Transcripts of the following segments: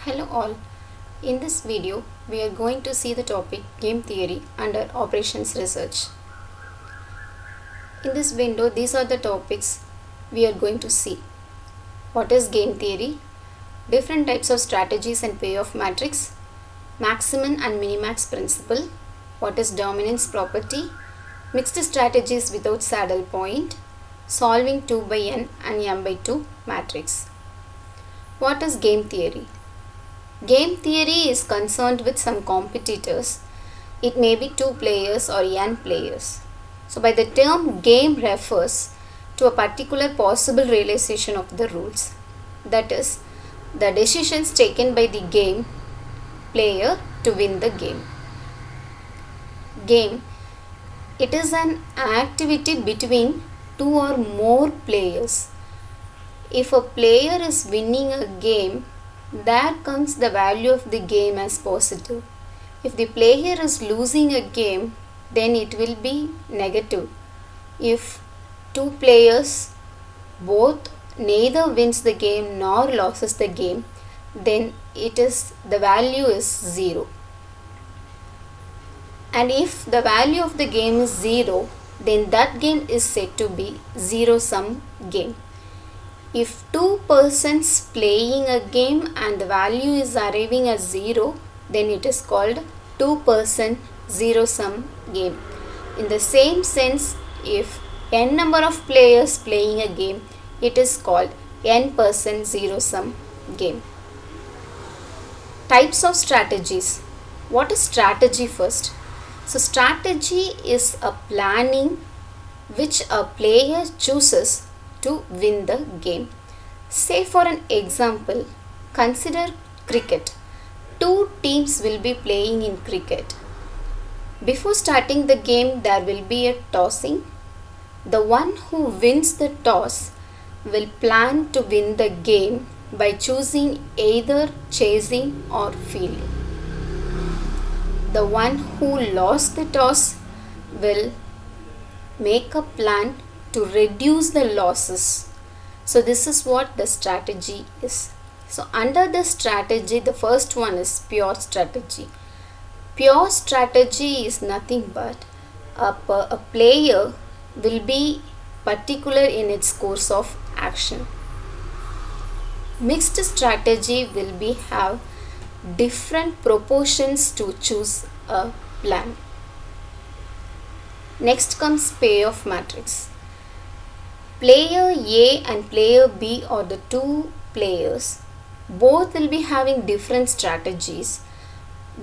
Hello all. In this video, we are going to see the topic game theory under operations research. In this window, these are the topics we are going to see. What is game theory? Different types of strategies and payoff matrix. Maximum and minimax principle. What is dominance property? Mixed strategies without saddle point. Solving 2 by n and m by 2 matrix. What is game theory? Game theory is concerned with some competitors. It may be 2 players or n players. So by the term game refers to a particular possible realization of the rules. That is, the decisions taken by the game player to win the game. Game, it is an activity between 2 or more players. If a player is winning a game, there comes the value of the game as positive. If the player is losing a game, then it will be negative. If 2 players both neither wins the game nor loses the game, then the value is 0. And if the value of the game is 0, then that game is said to be zero-sum game. If 2 persons playing a game and the value is arriving as 0, then it is called 2-person zero-sum game. In the same sense, if n number of players playing a game, it is called n-person zero-sum game. Types of strategies. What is strategy first? So strategy is a planning which a player chooses to win the game. Say for an example, consider cricket. 2 teams will be playing in cricket. Before starting the game, there will be a tossing. The one who wins the toss will plan to win the game by choosing either chasing or fielding. The one who lost the toss will make a plan to reduce the losses. So this is what the strategy is. So under the strategy, the first one is pure strategy. Pure strategy is nothing but a player will be particular in its course of action. Mixed strategy will have different proportions to choose a plan. Next comes payoff matrix. Player A and player B are the 2 players. Both will be having different strategies.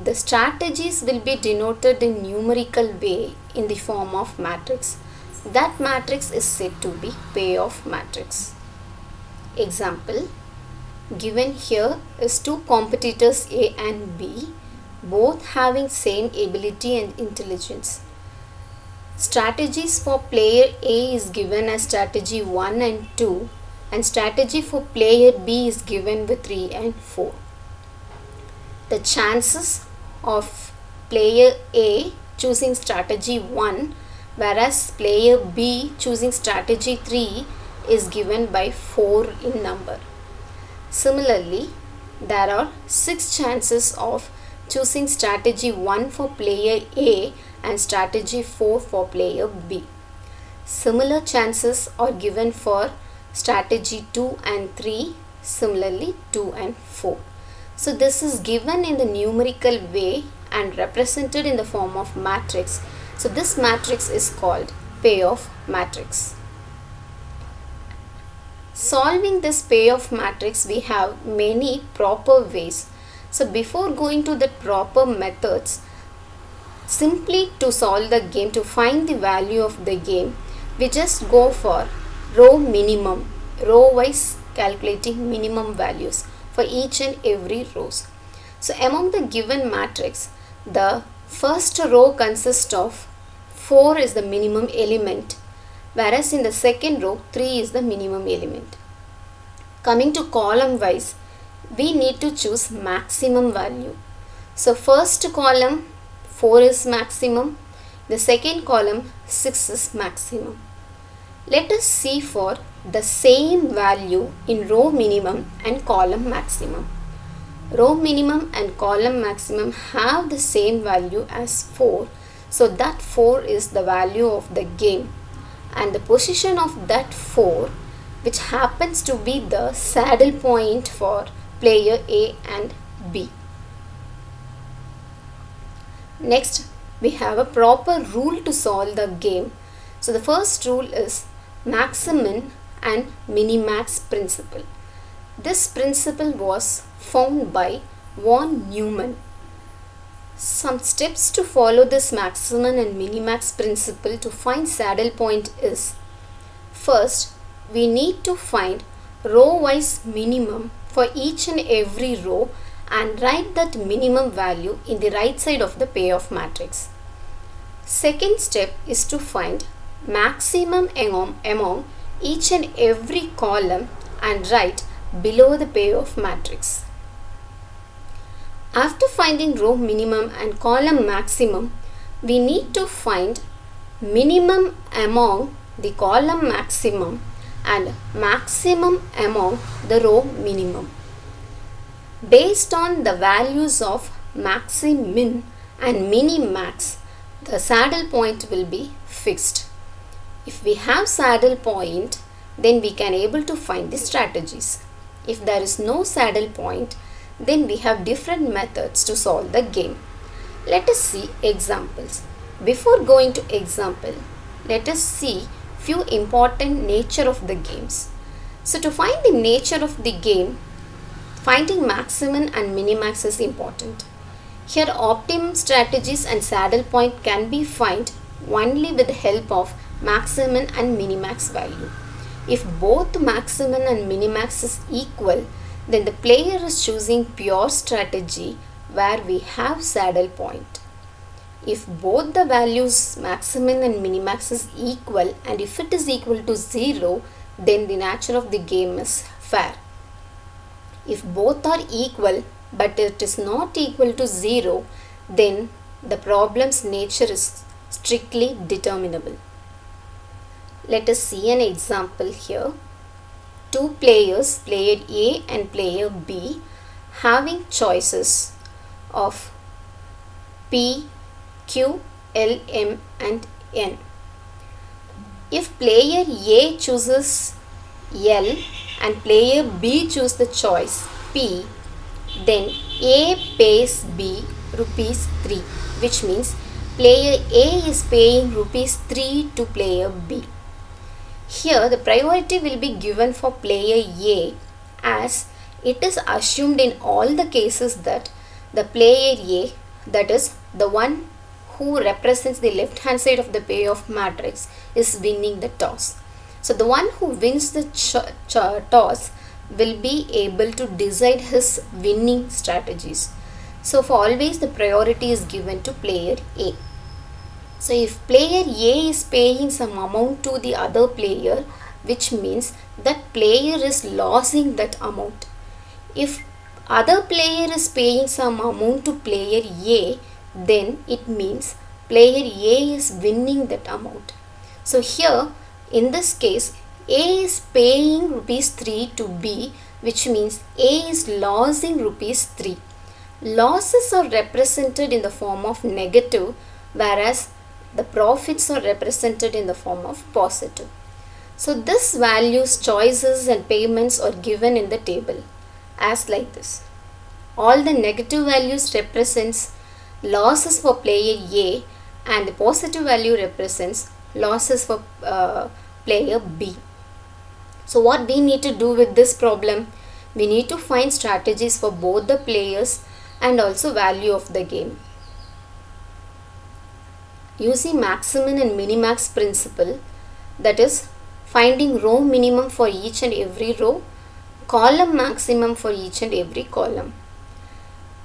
The strategies will be denoted in numerical way in the form of matrix. That matrix is said to be payoff matrix. Example, given here is 2 competitors A and B, both having same ability and intelligence. Strategies for player A is given as strategy 1 and 2, and strategy for player B is given with 3 and 4. The chances of player A choosing strategy 1 whereas player B choosing strategy 3 is given by 4 in number. Similarly, there are 6 chances of choosing strategy 1 for player A and strategy 4 for player B. Similar chances are given for strategy 2 and 3, similarly 2 and 4. So this is given in the numerical way and represented in the form of matrix. So this matrix is called payoff matrix. Solving this payoff matrix, we have many proper ways. So before going to the proper methods, simply to solve the game, to find the value of the game, we just go for row minimum, row wise calculating minimum values for each and every rows. So among the given matrix, the first row consists of 4 is the minimum element, whereas in the second row 3 is the minimum element. Coming to column wise, we need to choose maximum value. So first column 4 is maximum, the second column 6 is maximum. Let us see for the same value in row minimum and column maximum. row minimum and column maximum have the same value as 4. So that 4 is the value of the game, and the position of that 4, which happens to be the saddle point for player A and B. Next, we have a proper rule to solve the game. So the first rule is maximin and minimax principle. This principle was found by von Neumann. Some steps to follow this maximum and minimax principle to find saddle point is: first, we need to find row-wise minimum for each and every row and write that minimum value in the right side of the payoff matrix. Second step is to find maximum among each and every column and write below the payoff matrix. After finding row minimum and column maximum, we need to find minimum among the column maximum and maximum among the row minimum. Based on the values of maximin and minimax, the saddle point will be fixed. If we have saddle point, then we can able to find the strategies. If there is no saddle point, then we have different methods to solve the game. Let us see examples. Before going to example, let us see few important nature of the games. So to find the nature of the game, finding maximum and minimax is important. Here optimum strategies and saddle point can be found only with the help of maximum and minimax value. If both maximum and minimax is equal, then the player is choosing pure strategy where we have saddle point. If both the values maximum and minimax is equal, and if it is equal to 0, then the nature of the game is fair. If both are equal but it is not equal to 0, then the problem's nature is strictly determinable. Let us see an example here. Two players, player A and player B, having choices of P, Q, L, M and N. If player A chooses L and player B chooses the choice P, then A pays B rupees 3, which means player A is paying rupees 3 to player B. Here the priority will be given for player A, as it is assumed in all the cases that the player A, that is the one who represents the left hand side of the payoff matrix, is winning the toss. So the one who wins the toss will be able to decide his winning strategies. So for always the priority is given to player A. So if player A is paying some amount to the other player, which means that player is losing that amount. If other player is paying some amount to player A, then it means player A is winning that amount. So here in this case, A is paying rupees 3 to B, which means A is losing rupees 3. Losses are represented in the form of negative, whereas the profits are represented in the form of positive. So this values, choices and payments are given in the table as like this. All the negative values represents losses for player A and the positive value represents losses for player B. So what we need to do with this problem? We need to find strategies for both the players and also value of the game. Using maximum and minimax principle, that is finding row minimum for each and every row, column maximum for each and every column.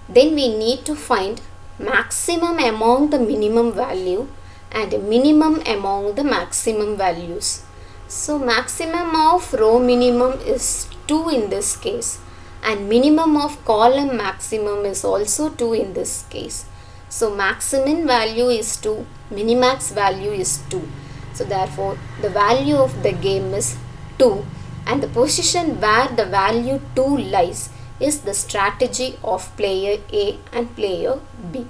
Then we need to find maximum among the minimum value and minimum among the maximum values. So maximum of row minimum is 2 in this case, and minimum of column maximum is also 2 in this case. So maximum value is 2, minimax value is 2. So therefore the value of the game is 2, and the position where the value 2 lies is the strategy of player A and player B.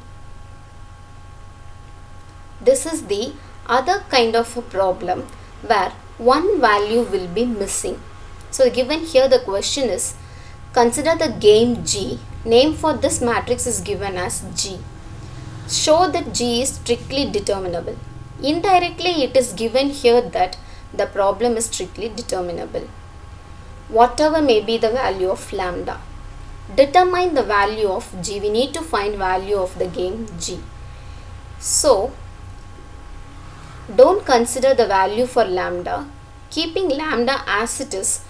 This is the other kind of a problem where one value will be missing. So given here the question is, consider the game G. Name for this matrix is given as G. Show that G is strictly determinable. Indirectly it is given here that the problem is strictly determinable. Whatever may be the value of lambda. Determine the value of G. We need to find value of the game G. So don't consider the value for lambda. Keeping lambda as it is,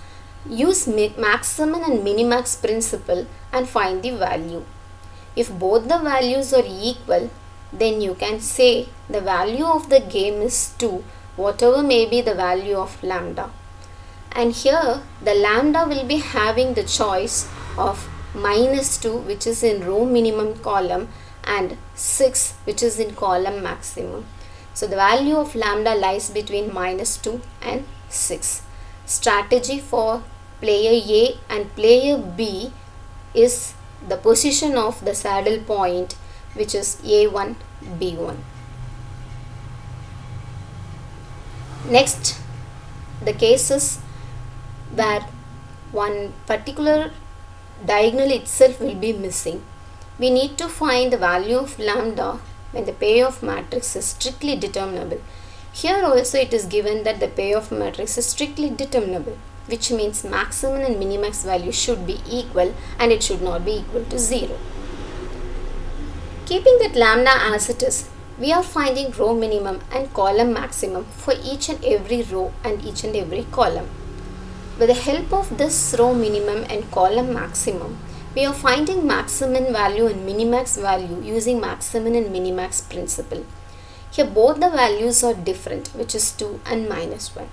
use maximum and minimax principle and find the value. If both the values are equal, then you can say the value of the game is 2, whatever may be the value of lambda. And here the lambda will be having the choice of -2, which is in row minimum column, and 6, which is in column maximum. So the value of lambda lies between -2 and 6. Strategy for player A and player B is the position of the saddle point, which is A1, B1. Next, the cases where one particular diagonal itself will be missing. We need to find the value of lambda when the payoff matrix is strictly determinable. Here also it is given that the payoff matrix is strictly determinable, which means maximum and minimax value should be equal and it should not be equal to 0. Keeping that lambda as it is, we are finding row minimum and column maximum for each and every row and each and every column. With the help of this row minimum and column maximum, we are finding maximum value and minimax value using maximum and minimax principle. Here both the values are different, which is 2 and -1.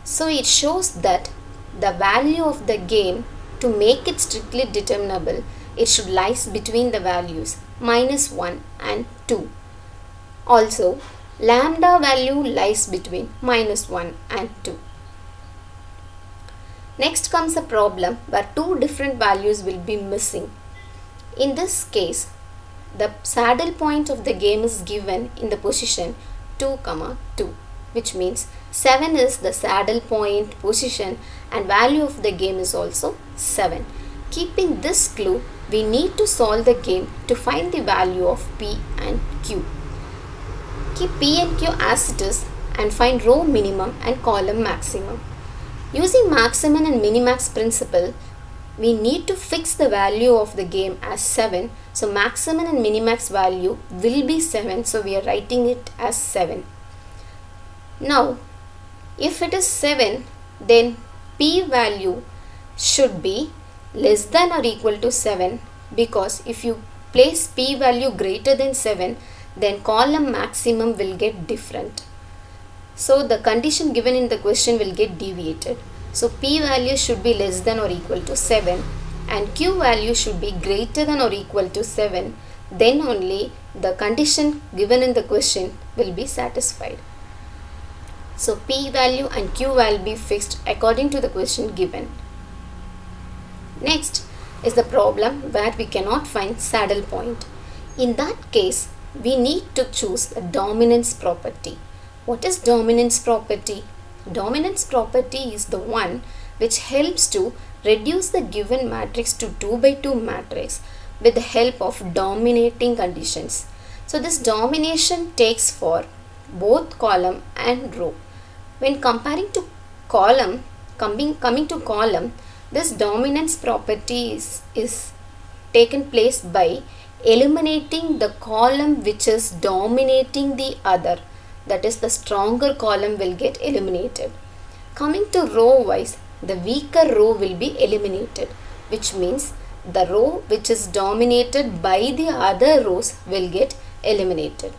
So it shows that the value of the game, to make it strictly determinable, it should lies between the values -1 and 2. Also, lambda value lies between -1 and 2. Next comes a problem where two different values will be missing. In this case, the saddle point of the game is given in the position 2, 2, which means 7 is the saddle point position and value of the game is also 7. Keeping this clue, we need to solve the game to find the value of P and Q. Keep P and Q as it is and find row minimum and column maximum. Using maximum and minimax principle, we need to fix the value of the game as 7. So maximum and minimax value will be 7. So we are writing it as 7. Now, if it is 7, then P value should be less than or equal to 7, because if you place P value greater than 7, then column maximum will get different. So the condition given in the question will get deviated. So P value should be less than or equal to 7 and Q value should be greater than or equal to 7. Then only the condition given in the question will be satisfied. So P value and Q value will be fixed according to the question given. Next is the problem where we cannot find saddle point. In that case, we need to choose a dominance property. What is dominance property? Dominance property is the one which helps to reduce the given matrix to 2 by 2 matrix with the help of dominating conditions. So this domination takes for both column and row. When comparing to column, coming to column, this dominance property is taken place by eliminating the column which is dominating the other. That is, the stronger column will get eliminated. Coming to row wise, the weaker row will be eliminated, which means the row which is dominated by the other rows will get eliminated.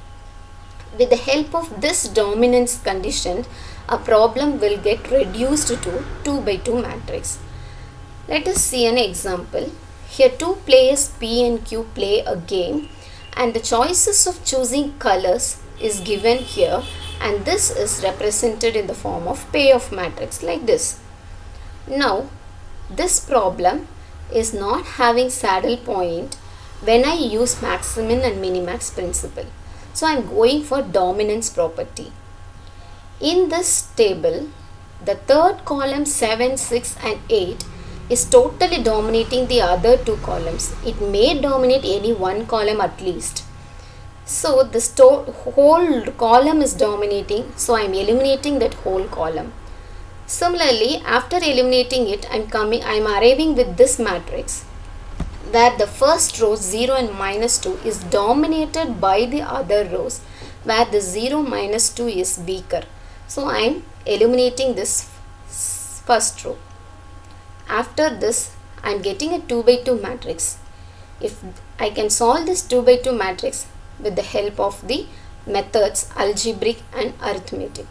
With the help of this dominance condition, a problem will get reduced to 2 by 2 matrix. Let us see an example. Here two players P and Q play a game and the choices of choosing colors is given here, and this is represented in the form of payoff matrix like this. Now this problem is not having saddle point when I use maximin and minimax principle. So I am going for dominance property. In this table, the third column 7, 6 and 8 is totally dominating the other two columns. It may dominate any one column at least. So this whole column is dominating, so I am eliminating that whole column. Similarly, after eliminating it, I am arriving with this matrix where the first row 0 and minus 2 is dominated by the other rows where the 0 minus 2 is weaker. So I am eliminating this first row. After this, I am getting a 2 by 2 matrix. If I can solve this 2 by 2 matrix with the help of the methods algebraic and arithmetic.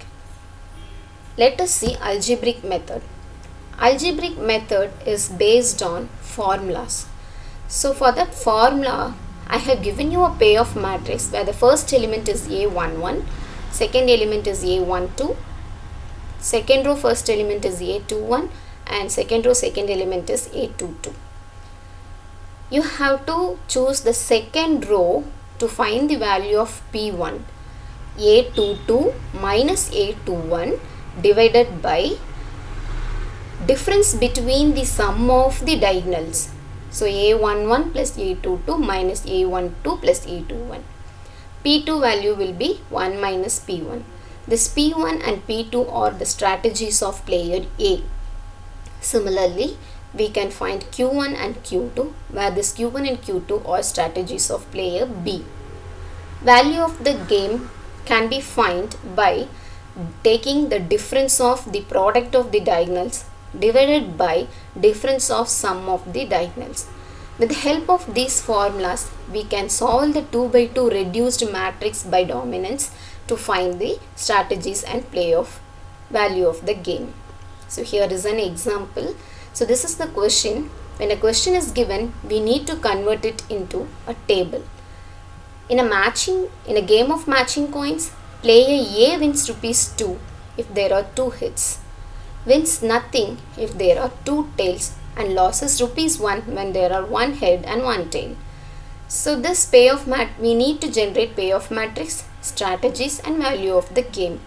Let us see algebraic method. Algebraic method is based on formulas. So for that formula, I have given you a pair of matrix where the first element is A11, second element is A12, second row first element is A21 and second row second element is A22. You have to choose the second row to find the value of P1. A22 minus A21 divided by difference between the sum of the diagonals. So A11 plus A22 minus A12 plus A21. P2 value will be 1 minus P1. This P1 and P2 are the strategies of player A. Similarly, we can find Q1 and Q2 where this Q1 and Q2 are strategies of player B. Value of the game can be found by taking the difference of the product of the diagonals divided by difference of sum of the diagonals. With the help of these formulas, we can solve the 2 by 2 reduced matrix by dominance to find the strategies and value of the game. So here is an example. So this is the question. When a question is given, we need to convert it into a table. In a game of matching coins, player A wins ₹2 if there are 2 hits, wins nothing if there are 2 tails, and loses ₹1 when there are 1 head and 1 tail. So this we need to generate payoff matrix, strategies and value of the game.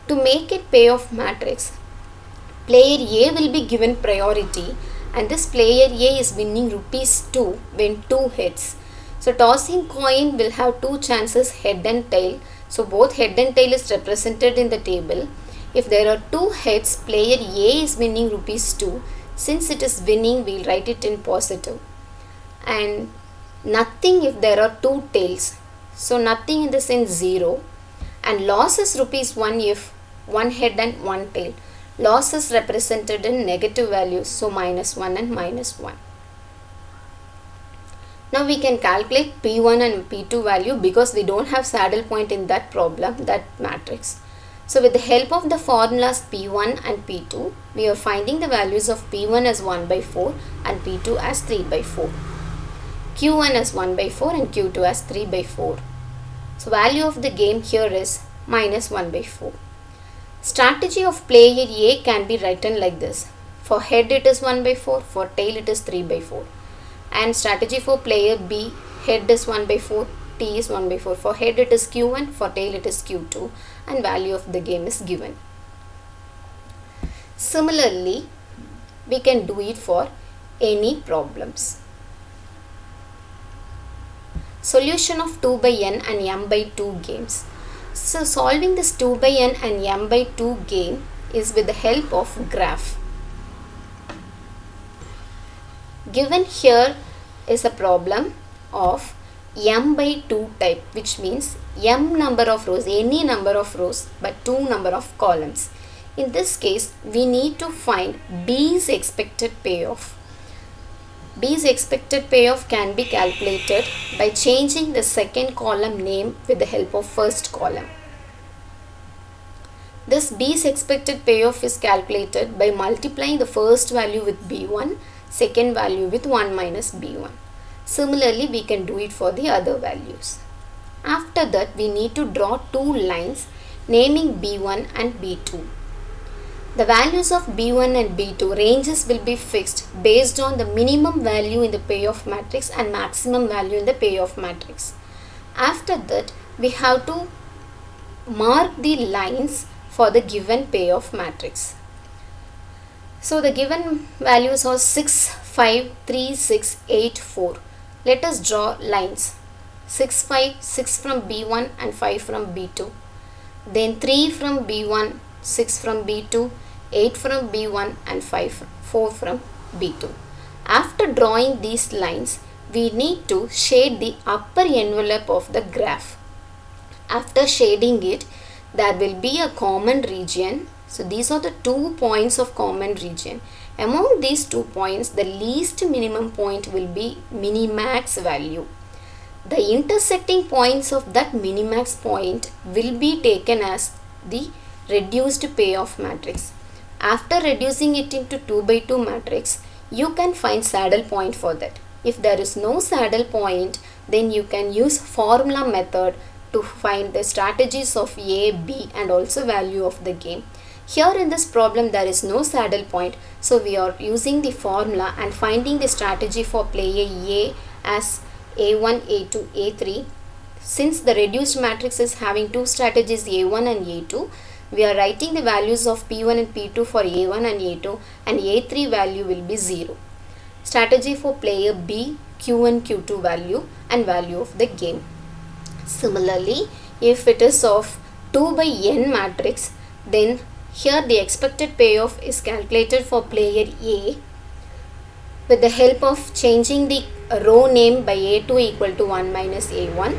To make it payoff matrix, player A will be given priority and this player A is winning ₹2 when 2 hits. So tossing coin will have 2 chances, head and tail. So both head and tail is represented in the table. If there are 2 heads, player A is winning ₹2. Since it is winning, we will write it in positive. And nothing if there are 2 tails. So nothing in the sense 0. And loss is ₹1 if 1 head and 1 tail. Loss is represented in negative values. So -1 and -1. Now we can calculate P1 and P2 value because we don't have saddle point in that problem, that matrix. So with the help of the formulas P1 and P2, we are finding the values of P1 as 1 by 4 and P2 as 3 by 4. Q1 as 1 by 4 and Q2 as 3 by 4. So value of the game here is -1 by 4. Strategy of player A can be written like this. For head it is 1 by 4, for tail it is 3 by 4. And strategy for player B, head is 1 by 4, T is 1 by 4. For head it is Q1, for tail it is Q2 and value of the game is given. Similarly, we can do it for any problems. Solution of 2 by n and m by 2 games. So solving this 2 by n and m by 2 game is with the help of graph. Given here is a problem of m by 2 type, which means m number of rows, any number of rows but 2 number of columns. In this case, we need to find B's expected payoff. B's expected payoff can be calculated by changing the second column name with the help of first column. This B's expected payoff is calculated by multiplying the first value with B1, second value with 1 minus B1. Similarly, we can do it for the other values. After that, we need to draw 2 lines naming B1 and B2. The values of B1 and B2 ranges will be fixed based on the minimum value in the payoff matrix and maximum value in the payoff matrix. After that, we have to mark the lines for the given payoff matrix. So the given values are 6, 5, 3, 6, 8, 4. Let us draw lines. 6, 5, 6 from B1 and 5 from B2. Then 3 from B1, 6 from B2, 8 from B1 and 4 from B2. After drawing these lines, we need to shade the upper envelope of the graph. After shading it, there will be a common region. So these are the 2 points of common region. Among these 2 points, the least minimum point will be minimax value. The intersecting points of that minimax point will be taken as the reduced payoff matrix. After reducing it into 2 by 2 matrix, you can find saddle point for that. If there is no saddle point, then you can use formula method to find the strategies of A, B and also value of the game. Here in this problem there is no saddle point, so we are using the formula and finding the strategy for player A as A1, A2, A3. Since the reduced matrix is having 2 strategies A1 and A2, we are writing the values of P1 and P2 for A1 and A2 and A3 value will be 0. Strategy for player B, Q1, Q2 value and value of the game. Similarly, if it is of 2 by n matrix, then here the expected payoff is calculated for player A with the help of changing the row name by A2 equal to 1 minus A1.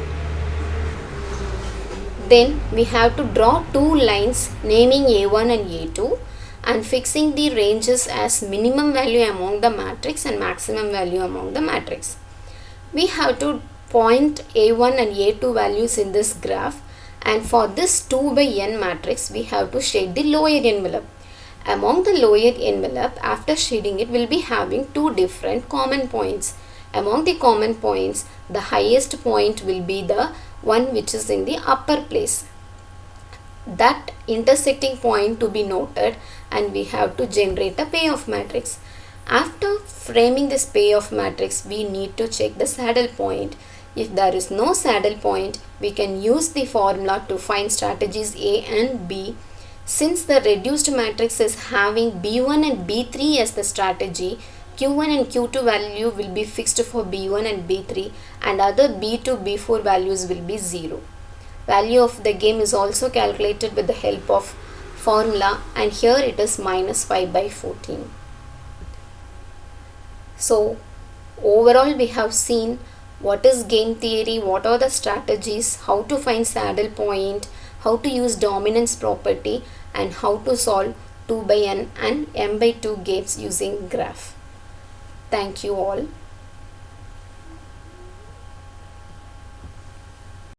Then we have to draw 2 lines naming A1 and A2 and fixing the ranges as minimum value among the matrix and maximum value among the matrix. We have to point A1 and A2 values in this graph, and for this 2 by n matrix we have to shade the lower envelope. Among the lower envelope, after shading it, will be having 2 different common points. Among the common points, the highest point will be the one which is in the upper place. That intersecting point to be noted, and we have to generate a payoff matrix. After framing this payoff matrix, we need to check the saddle point. If there is no saddle point, we can use the formula to find strategies A and B. Since the reduced matrix is having B1 and B3 as the strategy, Q1 and Q2 value will be fixed for B1 and B3 and other B2, B4 values will be 0. Value of the game is also calculated with the help of formula, and here it is minus 5 by 14. So overall we have seen what is game theory, what are the strategies, how to find saddle point, how to use dominance property and how to solve 2 by n and m by 2 games using graph. Thank you all.